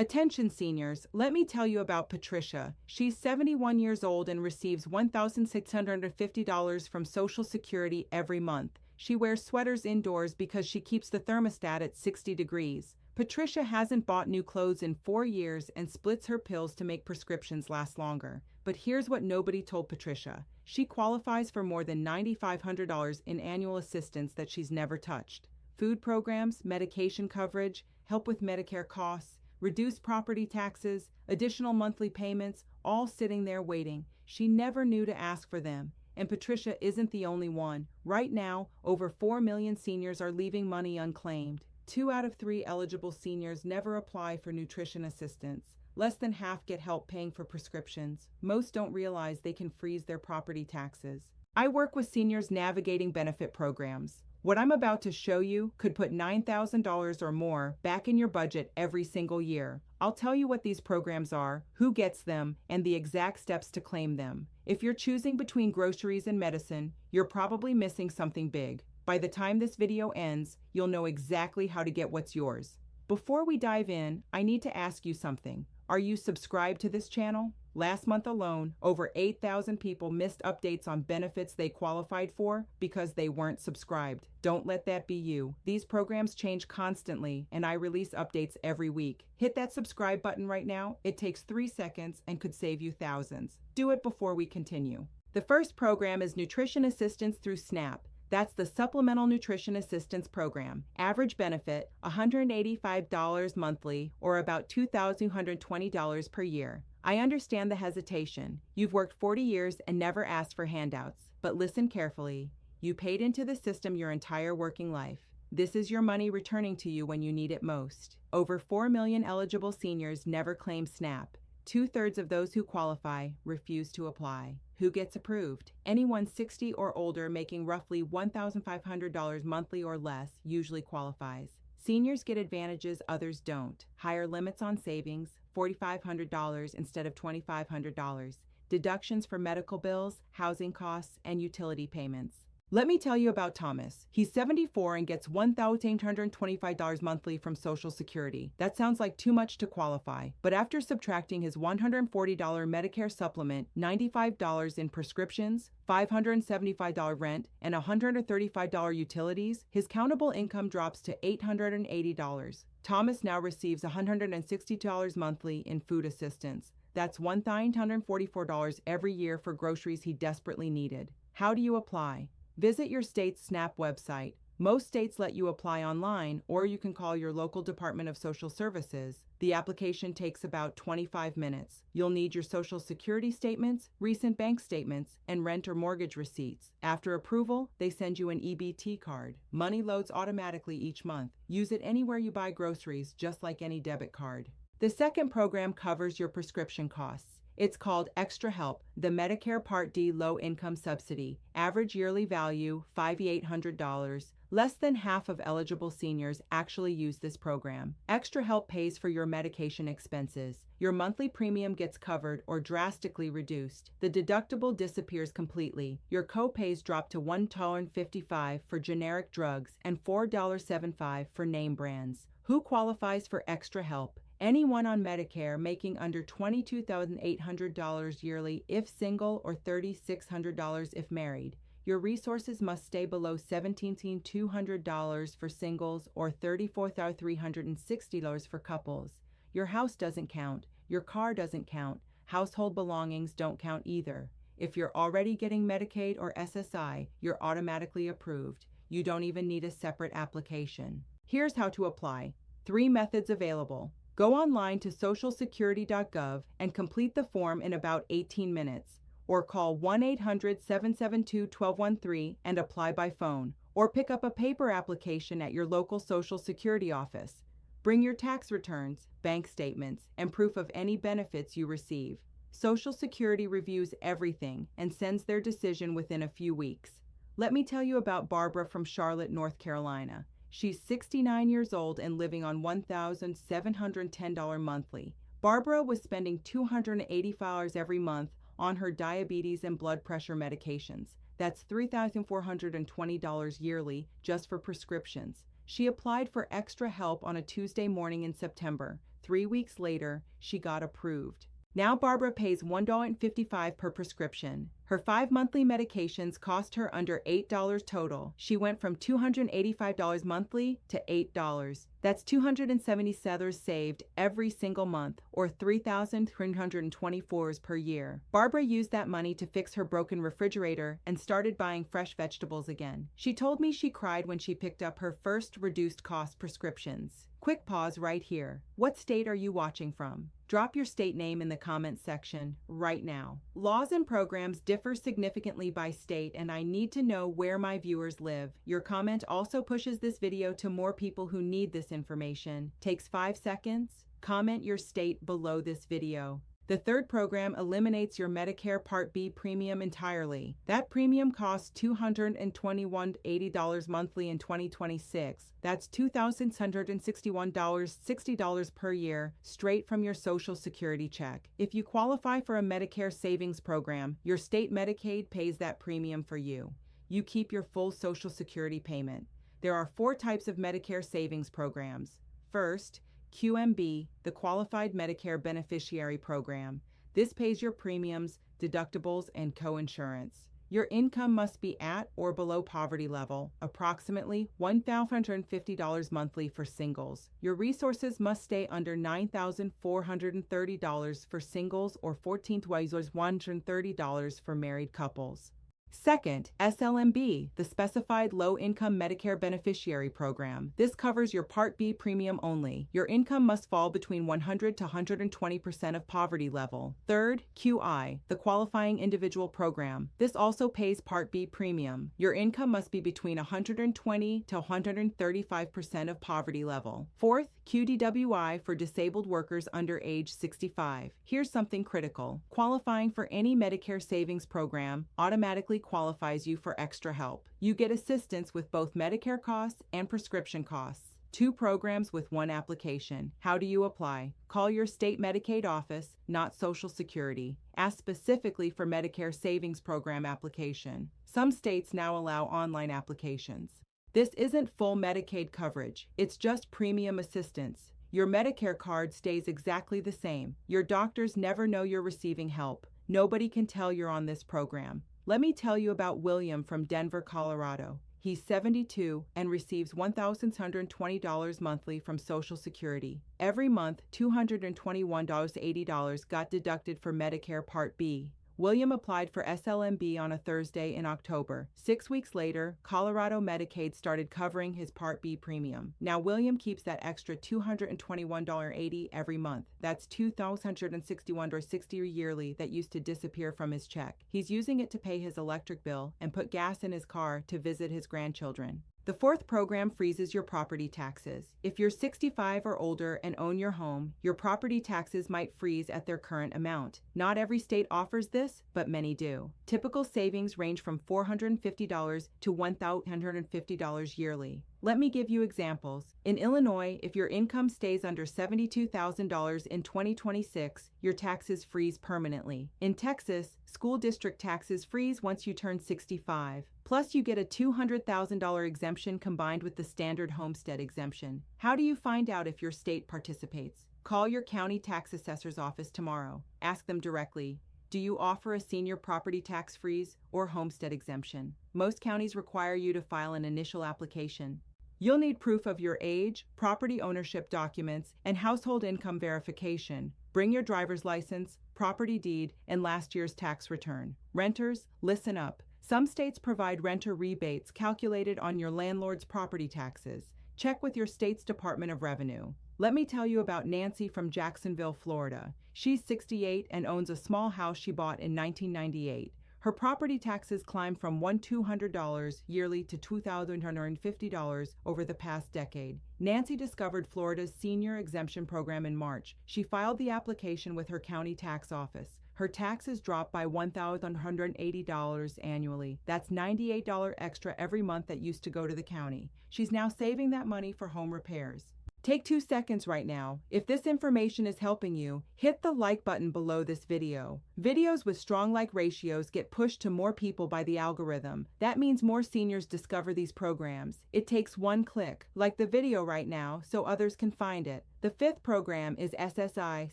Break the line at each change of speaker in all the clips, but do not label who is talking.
Attention seniors, let me tell you about Patricia. She's 71 years old and receives $1,650 from Social Security every month. She wears sweaters indoors because she keeps the thermostat at 60 degrees. Patricia hasn't bought new clothes in 4 years and splits her pills to make prescriptions last longer. But here's what nobody told Patricia. She qualifies for more than $9,500 in annual assistance that she's never touched. Food programs, medication coverage, help with Medicare costs, reduced property taxes, additional monthly payments, all sitting there waiting. She never knew to ask for them. And Patricia isn't the only one. Right now, over 4 million seniors are leaving money unclaimed. 2 out of 3 eligible seniors never apply for nutrition assistance. Less than half get help paying for prescriptions. Most don't realize they can freeze their property taxes. I work with seniors navigating benefit programs. What I'm about to show you could put $9,000 or more back in your budget every single year. I'll tell you what these programs are, who gets them, and the exact steps to claim them. If you're choosing between groceries and medicine, you're probably missing something big. By the time this video ends, you'll know exactly how to get what's yours. Before we dive in, I need to ask you something. Are you subscribed to this channel? Last month alone, over 8,000 people missed updates on benefits they qualified for because they weren't subscribed. Don't let that be you. These programs change constantly, and I release updates every week. Hit that subscribe button right now. It takes 3 seconds and could save you thousands. Do it before we continue. The first program is Nutrition Assistance through SNAP. That's the Supplemental Nutrition Assistance Program. Average benefit, $185 monthly, or about $2,220 per year. I understand the hesitation. You've worked 40 years and never asked for handouts. But listen carefully. You paid into the system your entire working life. This is your money returning to you when you need it most. Over 4 million eligible seniors never claim SNAP. 2/3 of those who qualify refuse to apply. Who gets approved? Anyone 60 or older making roughly $1,500 monthly or less usually qualifies. Seniors get advantages others don't. Higher limits on savings, $4,500 instead of $2,500. Deductions for medical bills, housing costs, and utility payments. Let me tell you about Thomas. He's 74 and gets $1,825 monthly from Social Security. That sounds like too much to qualify, but after subtracting his $140 Medicare supplement, $95 in prescriptions, $575 rent, and $135 utilities, his countable income drops to $880. Thomas now receives $160 monthly in food assistance. That's $1,944 every year for groceries he desperately needed. How do you apply? Visit your state's SNAP website. Most states let you apply online, or you can call your local Department of Social Services. The application takes about 25 minutes. You'll need your Social Security statements, recent bank statements, and rent or mortgage receipts. After approval, they send you an EBT card. Money loads automatically each month. Use it anywhere you buy groceries, just like any debit card. The second program covers your prescription costs. It's called Extra Help, the Medicare Part D Low-Income Subsidy. Average yearly value, $5,800. Less than half of eligible seniors actually use this program. Extra Help pays for your medication expenses. Your monthly premium gets covered or drastically reduced. The deductible disappears completely. Your co-pays drop to $1.55 for generic drugs and $4.75 for name brands. Who qualifies for Extra Help? Anyone on Medicare making under $22,800 yearly if single or $3,600 if married. Your resources must stay below $17,200 for singles or $34,360 for couples. Your house doesn't count. Your car doesn't count. Household belongings don't count either. If you're already getting Medicaid or SSI, you're automatically approved. You don't even need a separate application. Here's how to apply. 3 methods available. Go online to socialsecurity.gov and complete the form in about 18 minutes, or call 1-800-772-1213 and apply by phone, or pick up a paper application at your local Social Security office. Bring your tax returns, bank statements, and proof of any benefits you receive. Social Security reviews everything and sends their decision within a few weeks. Let me tell you about Barbara from Charlotte, North Carolina. She's 69 years old and living on $1,710 monthly. Barbara was spending $285 every month on her diabetes and blood pressure medications. That's $3,420 yearly just for prescriptions. She applied for Extra Help on a Tuesday morning in September. 3 weeks later, she got approved. Now Barbara pays $1.55 per prescription. Her 5 monthly medications cost her under $8 total. She went from $285 monthly to $8. That's $277 saved every single month, or $3,324 per year. Barbara used that money to fix her broken refrigerator and started buying fresh vegetables again. She told me she cried when she picked up her first reduced cost prescriptions. Quick pause right here. What state are you watching from? Drop your state name in the comments section right now. Laws and programs differ significantly by state, and I need to know where my viewers live. Your comment also pushes this video to more people who need this information. Takes 5 seconds. Comment your state below this video. The third program eliminates your Medicare Part B premium entirely. That premium costs $221.80 monthly in 2026. That's $2,661.60 per year, straight from your Social Security check. If you qualify for a Medicare savings program, your state Medicaid pays that premium for you. You keep your full Social Security payment. There are 4 types of Medicare savings programs. First, QMB, the Qualified Medicare Beneficiary Program. This pays your premiums, deductibles, and coinsurance. Your income must be at or below poverty level, approximately $1,550 monthly for singles. Your resources must stay under $9,430 for singles or $14,130 for married couples. Second, SLMB, the Specified Low-Income Medicare Beneficiary Program. This covers your Part B premium only. Your income must fall between 100 to 120% of poverty level. Third, QI, the Qualifying Individual Program. This also pays Part B premium. Your income must be between 120 to 135% of poverty level. Fourth, QDWI for disabled workers under age 65. Here's something critical. Qualifying for any Medicare savings program automatically qualifies you for extra help. You get assistance with both Medicare costs and prescription costs. 2 programs with 1 application. How do you apply? Call your state Medicaid office, not Social Security. Ask specifically for Medicare Savings Program application. Some states now allow online applications. This isn't full Medicaid coverage. It's just premium assistance. Your Medicare card stays exactly the same. Your doctors never know you're receiving help. Nobody can tell you're on this program. Let me tell you about William from Denver, Colorado. He's 72 and receives $1,620 monthly from Social Security. Every month, $221.80 got deducted for Medicare Part B. William applied for SLMB on a Thursday in October. 6 weeks later, Colorado Medicaid started covering his Part B premium. Now William keeps that extra $221.80 every month. That's $2,161.60 yearly that used to disappear from his check. He's using it to pay his electric bill and put gas in his car to visit his grandchildren. The fourth program freezes your property taxes. If you're 65 or older and own your home, your property taxes might freeze at their current amount. Not every state offers this, but many do. Typical savings range from $450 to $1,150 yearly. Let me give you examples. In Illinois, if your income stays under $72,000 in 2026, your taxes freeze permanently. In Texas, school district taxes freeze once you turn 65. Plus, you get a $200,000 exemption combined with the standard homestead exemption. How do you find out if your state participates? Call your county tax assessor's office tomorrow. Ask them directly, do you offer a senior property tax freeze or homestead exemption? Most counties require you to file an initial application. You'll need proof of your age, property ownership documents, and household income verification. Bring your driver's license, property deed, and last year's tax return. Renters, listen up. Some states provide renter rebates calculated on your landlord's property taxes. Check with your state's Department of Revenue. Let me tell you about Nancy from Jacksonville, Florida. She's 68 and owns a small house she bought in 1998. Her property taxes climbed from $1,200 yearly to $2,150 over the past decade. Nancy discovered Florida's senior exemption program in March. She filed the application with her county tax office. Her taxes dropped by $1,180 annually. That's $98 extra every month that used to go to the county. She's now saving that money for home repairs. Take 2 seconds right now. If this information is helping you, hit the like button below this video. Videos with strong like ratios get pushed to more people by the algorithm. That means more seniors discover these programs. It takes 1 click, like the video right now, so others can find it. The fifth program is SSI,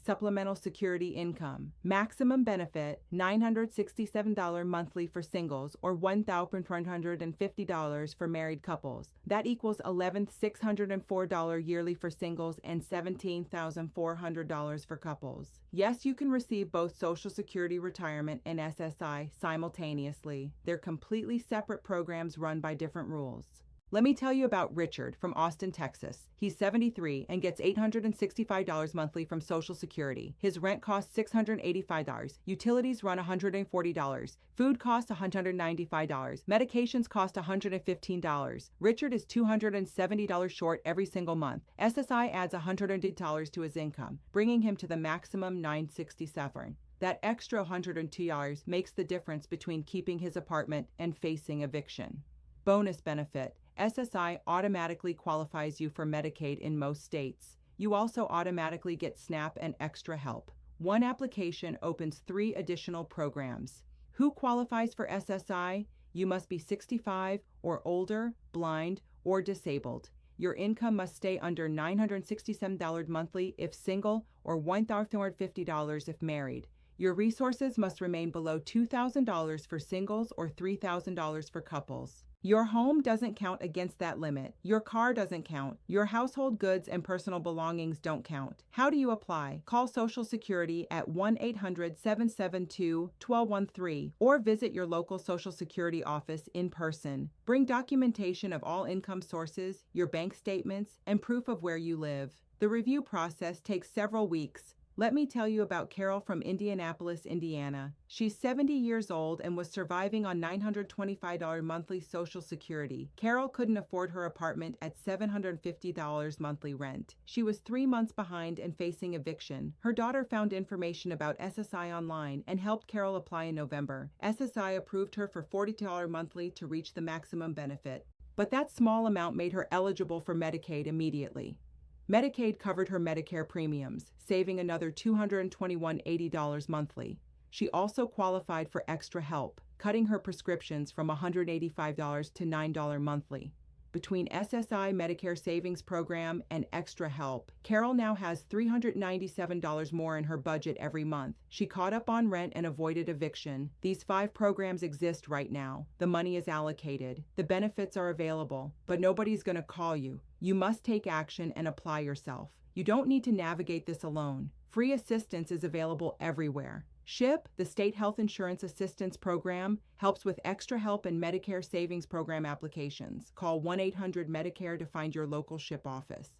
Supplemental Security Income. Maximum benefit, $967 monthly for singles or $1,150 for married couples. That equals $11,604 yearly for singles and $17,400 for couples. Yes, you can receive both Social Security Retirement and SSI simultaneously. They're completely separate programs run by different rules. Let me tell you about Richard from Austin, Texas. He's 73 and gets $865 monthly from Social Security. His rent costs $685. Utilities run $140. Food costs $195. Medications cost $115. Richard is $270 short every single month. SSI adds $100 to his income, bringing him to the maximum $967. That extra $102 makes the difference between keeping his apartment and facing eviction. Bonus benefit. SSI automatically qualifies you for Medicaid in most states. You also automatically get SNAP and extra help. One application opens 3 additional programs. Who qualifies for SSI? You must be 65 or older, blind, or disabled. Your income must stay under $967 monthly if single or $1,450 if married. Your resources must remain below $2,000 for singles or $3,000 for couples. Your home doesn't count against that limit. Your car doesn't count. Your household goods and personal belongings don't count. How do you apply? Call Social Security at 1-800-772-1213 or visit your local Social Security office in person. Bring documentation of all income sources, your bank statements, and proof of where you live. The review process takes several weeks. Let me tell you about Carol from Indianapolis, Indiana. She's 70 years old and was surviving on $925 monthly Social Security. Carol couldn't afford her apartment at $750 monthly rent. She was 3 months behind and facing eviction. Her daughter found information about SSI online and helped Carol apply in November. SSI approved her for $40 monthly to reach the maximum benefit. But that small amount made her eligible for Medicaid immediately. Medicaid covered her Medicare premiums, saving another $221.80 monthly. She also qualified for extra help, cutting her prescriptions from $185 to $9 monthly. Between SSI Medicare Savings Program and extra help, Carol now has $397 more in her budget every month. She caught up on rent and avoided eviction. These 5 programs exist right now. The money is allocated. The benefits are available, but nobody's going to call you. You must take action and apply yourself. You don't need to navigate this alone. Free assistance is available everywhere. SHIP, the State Health Insurance Assistance Program, helps with extra help and Medicare Savings Program applications. Call 1-800-MEDICARE to find your local SHIP office.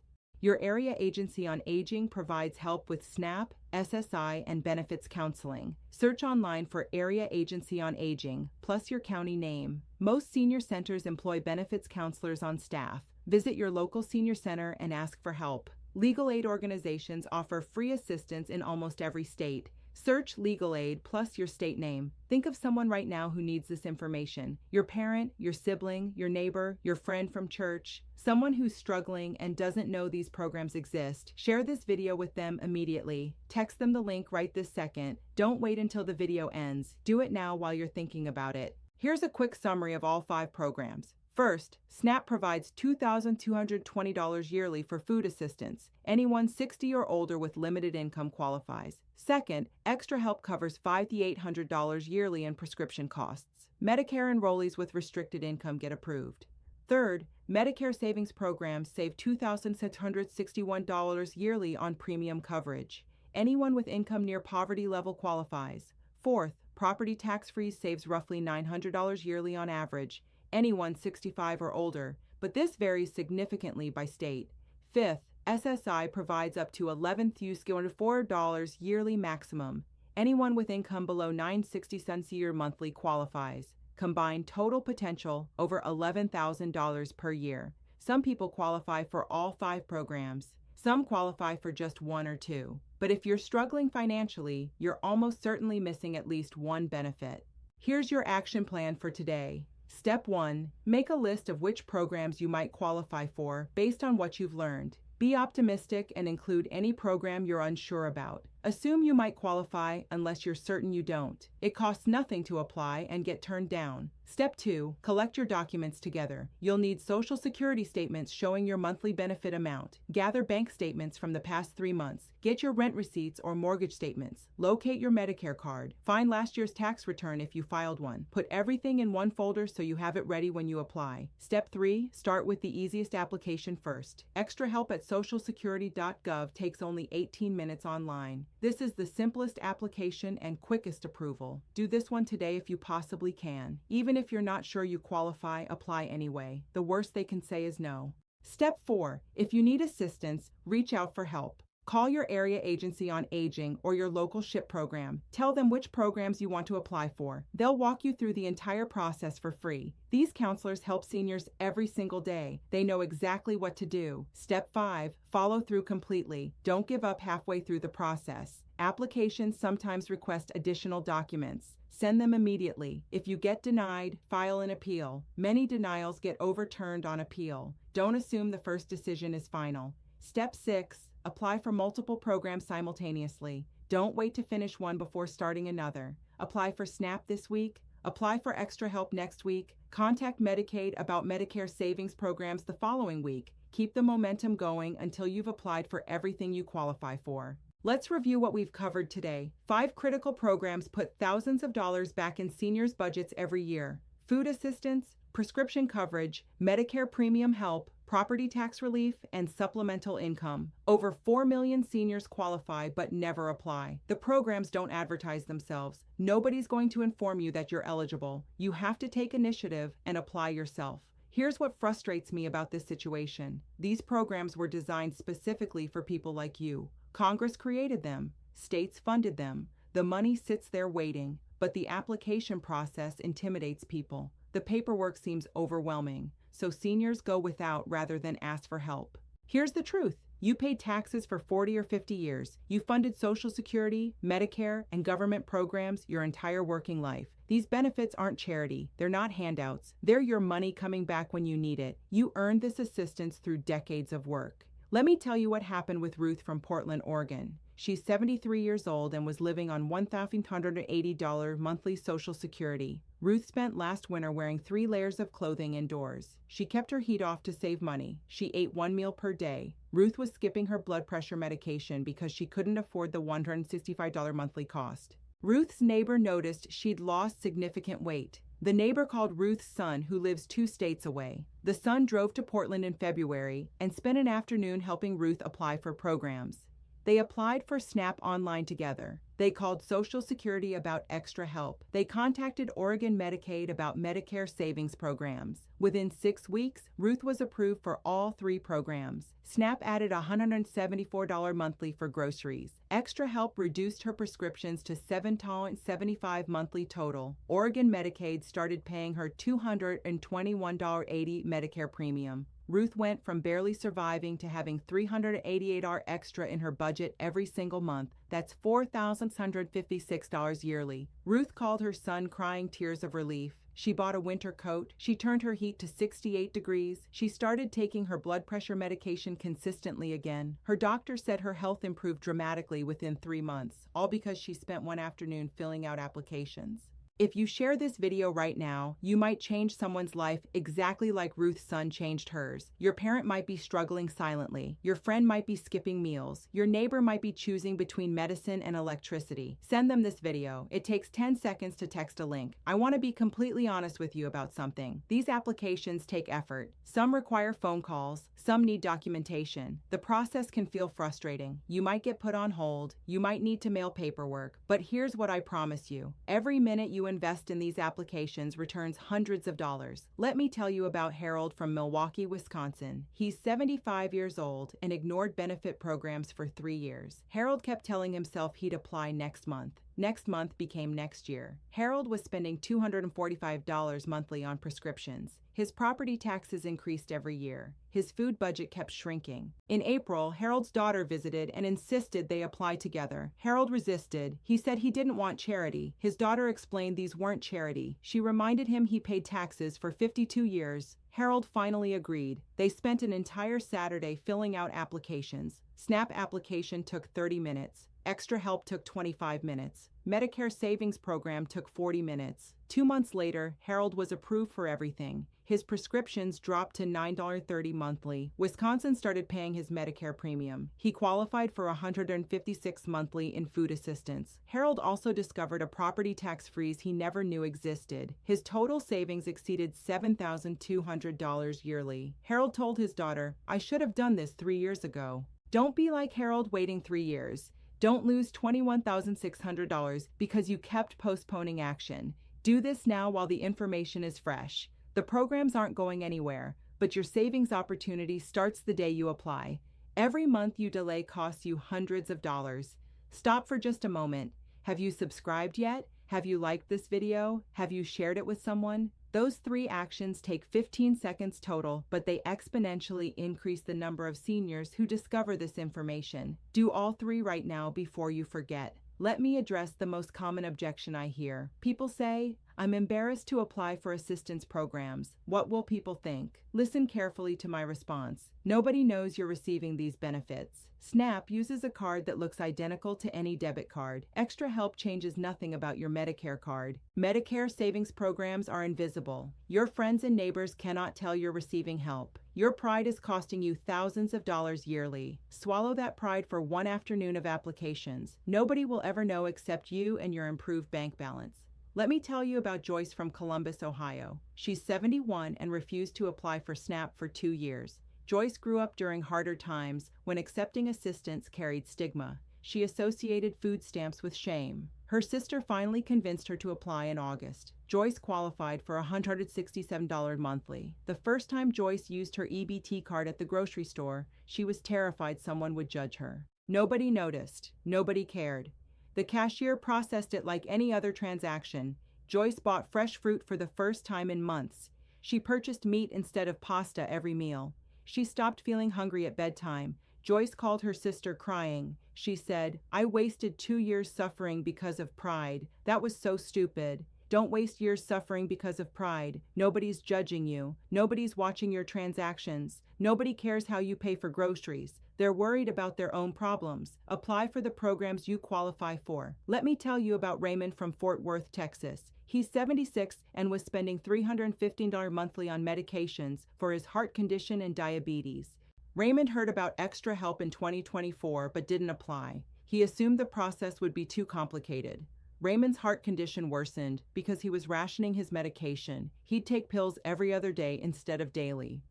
Your Area Agency on Aging provides help with SNAP, SSI, and benefits counseling. Search online for Area Agency on Aging, plus your county name. Most senior centers employ benefits counselors on staff. Visit your local senior center and ask for help. Legal aid organizations offer free assistance in almost every state. Search legal aid plus your state name. Think of someone right now who needs this information. Your parent, your sibling, your neighbor, your friend from church, someone who's struggling and doesn't know these programs exist. Share this video with them immediately. Text them the link right this second. Don't wait until the video ends. Do it now while you're thinking about it. Here's a quick summary of all 5 programs. First, SNAP provides $2,220 yearly for food assistance. Anyone 60 or older with limited income qualifies. Second, extra help covers $5,800 yearly in prescription costs. Medicare enrollees with restricted income get approved. Third, Medicare savings programs save $2,661 yearly on premium coverage. Anyone with income near poverty level qualifies. Fourth, property tax freeze saves roughly $900 yearly on average. Anyone 65 or older, but this varies significantly by state. Fifth, SSI provides up to $11,400 yearly maximum. Anyone with income below $960 a year monthly qualifies. Combined total potential over $11,000 per year. Some people qualify for all 5 programs. Some qualify for just 1 or 2. But if you're struggling financially, you're almost certainly missing at least one benefit. Here's your action plan for today. Step 1. Make a list of which programs you might qualify for based on what you've learned. Be optimistic and include any program you're unsure about. Assume you might qualify unless you're certain you don't. It costs nothing to apply and get turned down. Step 2. Collect your documents together. You'll need Social Security statements showing your monthly benefit amount. Gather bank statements from the past 3 months. Get your rent receipts or mortgage statements. Locate your Medicare card. Find last year's tax return if you filed one. Put everything in one folder so you have it ready when you apply. Step 3. Start with the easiest application first. Extra help at socialsecurity.gov takes only 18 minutes online. This is the simplest application and quickest approval. Do this one today if you possibly can. Even if you're not sure you qualify, apply anyway. The worst they can say is no. Step 4. If you need assistance, reach out for help. Call your area agency on aging or your local SHIP program. Tell them which programs you want to apply for. They'll walk you through the entire process for free. These counselors help seniors every single day. They know exactly what to do. Step 5. Follow through completely. Don't give up halfway through the process. Applications sometimes request additional documents. Send them immediately. If you get denied, file an appeal. Many denials get overturned on appeal. Don't assume the first decision is final. Step 6. Apply for multiple programs simultaneously. Don't wait to finish one before starting another. Apply for SNAP this week. Apply for extra help next week. Contact Medicaid about Medicare savings programs the following week. Keep the momentum going until you've applied for everything you qualify for. Let's review what we've covered today. 5 critical programs put thousands of dollars back in seniors' budgets every year. Food assistance, prescription coverage, Medicare premium help, property tax relief, and supplemental income. Over 4 million seniors qualify but never apply. The programs don't advertise themselves. Nobody's going to inform you that you're eligible. You have to take initiative and apply yourself. Here's what frustrates me about this situation. These programs were designed specifically for people like you. Congress created them. States funded them. The money sits there waiting, but the application process intimidates people. The paperwork seems overwhelming, so seniors go without rather than ask for help. Here's the truth. You paid taxes for 40 or 50 years. You funded Social Security, Medicare, and government programs your entire working life. These benefits aren't charity. They're not handouts. They're your money coming back when you need it. You earned this assistance through decades of work. Let me tell you what happened with Ruth from Portland, Oregon. She's 73 years old and was living on $1,180 monthly Social Security. Ruth spent last winter wearing 3 layers of clothing indoors. She kept her heat off to save money. She ate 1 meal per day. Ruth was skipping her blood pressure medication because she couldn't afford the $165 monthly cost. Ruth's neighbor noticed she'd lost significant weight. The neighbor called Ruth's son, who lives 2 states away. The son drove to Portland in February and spent an afternoon helping Ruth apply for programs. They applied for SNAP online together. They called Social Security about extra help. They contacted Oregon Medicaid about Medicare savings programs. Within 6 weeks, Ruth was approved for all 3 programs. SNAP added $174 monthly for groceries. Extra help reduced her prescriptions to $775 monthly total. Oregon Medicaid started paying her $221.80 Medicare premium. Ruth went from barely surviving to having $388 extra in her budget every single month. That's $4,656 yearly. Ruth called her son crying tears of relief. She bought a winter coat. She turned her heat to 68 degrees. She started taking her blood pressure medication consistently again. Her doctor said her health improved dramatically within 3 months, all because she spent one afternoon filling out applications. If you share this video right now, you might change someone's life exactly like Ruth's son changed hers. Your parent might be struggling silently. Your friend might be skipping meals. Your neighbor might be choosing between medicine and electricity. Send them this video. It takes 10 seconds to text a link. I want to be completely honest with you about something. These applications take effort. Some require phone calls. Some need documentation. The process can feel frustrating. You might get put on hold. You might need to mail paperwork. But here's what I promise you. Every minute you invest in these applications returns hundreds of dollars. Let me tell you about Harold from Milwaukee, Wisconsin. He's 75 years old and ignored benefit programs for 3 years. Harold kept telling himself he'd apply next month. Next month became next year. Harold was spending $245 monthly on prescriptions. His property taxes increased every year. His food budget kept shrinking. In April, Harold's daughter visited and insisted they apply together. Harold resisted. He said he didn't want charity. His daughter explained these weren't charity. She reminded him he paid taxes for 52 years. Harold finally agreed. They spent an entire Saturday filling out applications. SNAP application took 30 minutes. Extra Help took 25 minutes. Medicare Savings Program took 40 minutes. 2 months later, Harold was approved for everything. His prescriptions dropped to $9.30 monthly. Wisconsin started paying his Medicare premium. He qualified for $156 monthly in food assistance. Harold also discovered a property tax freeze he never knew existed. His total savings exceeded $7,200 yearly. Harold told his daughter, "I should have done this 3 years ago." Don't be like Harold waiting 3 years. Don't lose $21,600 because you kept postponing action. Do this now while the information is fresh. The programs aren't going anywhere, but your savings opportunity starts the day you apply. Every month you delay costs you hundreds of dollars. Stop for just a moment. Have you subscribed yet? Have you liked this video? Have you shared it with someone? Those 3 actions take 15 seconds total, but they exponentially increase the number of seniors who discover this information. Do all 3 right now before you forget. Let me address the most common objection I hear. People say, "I'm embarrassed to apply for assistance programs. What will people think?" Listen carefully to my response. Nobody knows you're receiving these benefits. SNAP uses a card that looks identical to any debit card. Extra Help changes nothing about your Medicare card. Medicare savings programs are invisible. Your friends and neighbors cannot tell you're receiving help. Your pride is costing you thousands of dollars yearly. Swallow that pride for 1 afternoon of applications. Nobody will ever know except you and your improved bank balance. Let me tell you about Joyce from Columbus, Ohio. She's 71 and refused to apply for SNAP for 2 years. Joyce grew up during harder times when accepting assistance carried stigma. She associated food stamps with shame. Her sister finally convinced her to apply in August. Joyce qualified for $167 monthly. The first time Joyce used her EBT card at the grocery store, she was terrified someone would judge her. Nobody noticed. Nobody cared. The cashier processed it like any other transaction. Joyce bought fresh fruit for the first time in months. She purchased meat instead of pasta every meal. She stopped feeling hungry at bedtime. Joyce called her sister crying. She said, "I wasted 2 years suffering because of pride. That was so stupid." Don't waste years suffering because of pride. Nobody's judging you. Nobody's watching your transactions. Nobody cares how you pay for groceries. They're worried about their own problems. Apply for the programs you qualify for. Let me tell you about Raymond from Fort Worth, Texas. He's 76 and was spending $315 monthly on medications for his heart condition and diabetes. Raymond heard about Extra Help in 2024 but didn't apply. He assumed the process would be too complicated. Raymond's heart condition worsened because he was rationing his medication. He'd take pills every other day instead of daily.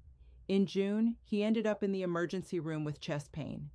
In June, he ended up in the emergency room with chest pain.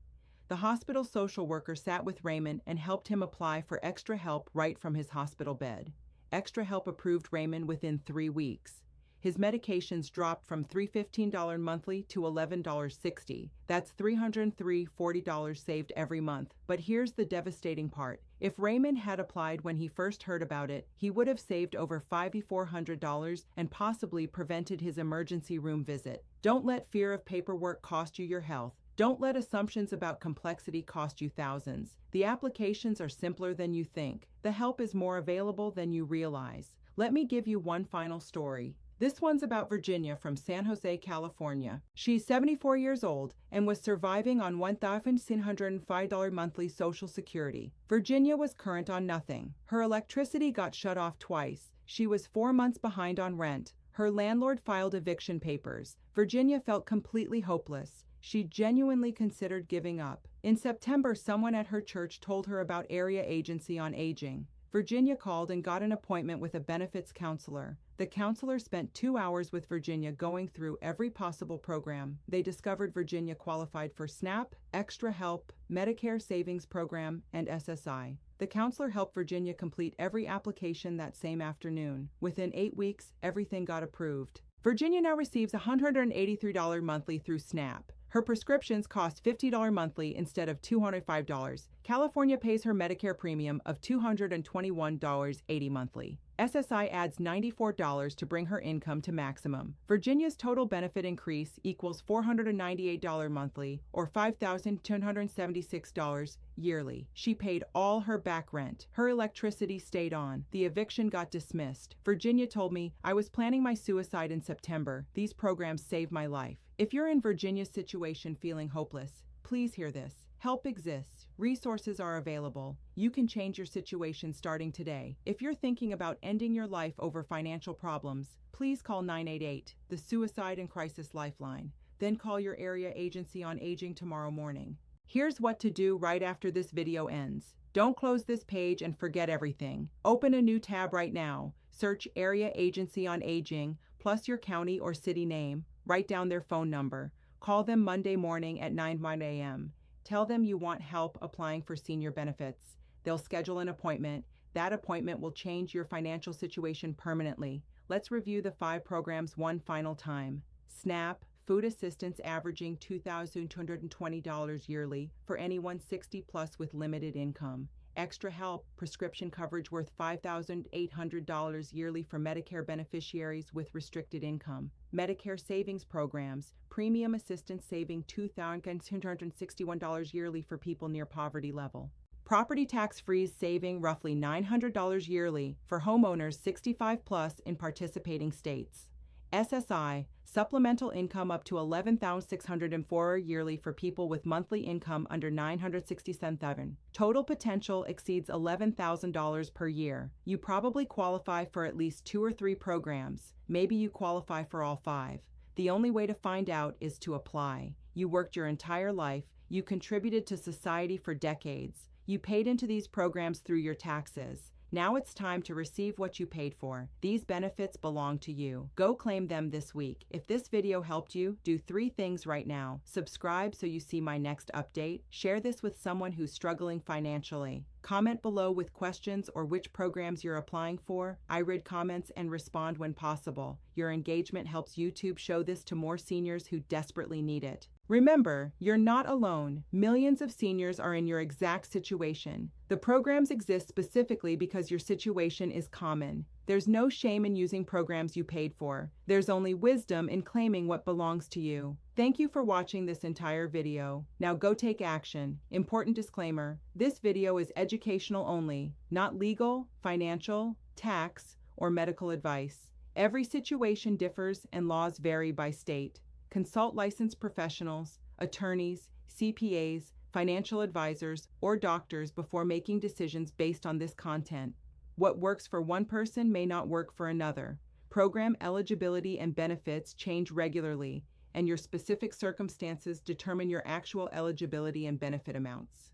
The hospital social worker sat with Raymond and helped him apply for Extra Help right from his hospital bed. Extra Help approved Raymond within 3 weeks. His medications dropped from $315 monthly to $11.60. That's $340 saved every month. But here's the devastating part. If Raymond had applied when he first heard about it, he would have saved over $5,400 and possibly prevented his emergency room visit. Don't let fear of paperwork cost you your health. Don't let assumptions about complexity cost you thousands. The applications are simpler than you think. The help is more available than you realize. Let me give you one final story. This one's about Virginia from San Jose, California. She's 74 years old and was surviving on $1,605 monthly Social Security. Virginia was current on nothing. Her electricity got shut off twice. She was 4 months behind on rent. Her landlord filed eviction papers. Virginia felt completely hopeless. She genuinely considered giving up. In September, someone at her church told her about Area Agency on Aging. Virginia called and got an appointment with a benefits counselor. The counselor spent 2 hours with Virginia going through every possible program. They discovered Virginia qualified for SNAP, Extra Help, Medicare Savings Program, and SSI. The counselor helped Virginia complete every application that same afternoon. Within 8 weeks, everything got approved. Virginia now receives $183 monthly through SNAP. Her prescriptions cost $50 monthly instead of $205. California pays her Medicare premium of $221.80 monthly. SSI adds $94 to bring her income to maximum. Virginia's total benefit increase equals $498 monthly or $5,276 yearly. She paid all her back rent. Her electricity stayed on. The eviction got dismissed. Virginia told me, "I was planning my suicide in September. These programs saved my life." If you're in Virginia's situation feeling hopeless, please hear this. Help exists. Resources are available. You can change your situation starting today. If you're thinking about ending your life over financial problems, please call 988, the Suicide and Crisis Lifeline. Then call your area agency on aging tomorrow morning. Here's what to do right after this video ends. Don't close this page and forget everything. Open a new tab right now. Search Area Agency on Aging, plus your county or city name. Write down their phone number. Call them Monday morning at 9 a.m. Tell them you want help applying for senior benefits. They'll schedule an appointment. That appointment will change your financial situation permanently. Let's review the 5 programs one final time. SNAP, food assistance averaging $2,220 yearly for anyone 60 plus with limited income. Extra Help, prescription coverage worth $5,800 yearly for Medicare beneficiaries with restricted income. Medicare savings programs, premium assistance saving $2,261 yearly for people near poverty level. Property tax freeze saving roughly $900 yearly for homeowners 65 plus in participating states. SSI, supplemental income up to $11,604 yearly for people with monthly income under $967,000. Total potential exceeds $11,000 per year. You probably qualify for at least 2 or 3 programs. Maybe you qualify for all 5. The only way to find out is to apply. You worked your entire life. You contributed to society for decades. You paid into these programs through your taxes. Now it's time to receive what you paid for. These benefits belong to you. Go claim them this week. If this video helped you, do 3 things right now. Subscribe so you see my next update. Share this with someone who's struggling financially. Comment below with questions or which programs you're applying for. I read comments and respond when possible. Your engagement helps YouTube show this to more seniors who desperately need it. Remember, you're not alone. Millions of seniors are in your exact situation. The programs exist specifically because your situation is common. There's no shame in using programs you paid for. There's only wisdom in claiming what belongs to you. Thank you for watching this entire video. Now go take action. Important disclaimer, this video is educational only, not legal, financial, tax, or medical advice. Every situation differs and laws vary by state. Consult licensed professionals, attorneys, CPAs, financial advisors, or doctors before making decisions based on this content. What works for one person may not work for another. Program eligibility and benefits change regularly, and your specific circumstances determine your actual eligibility and benefit amounts.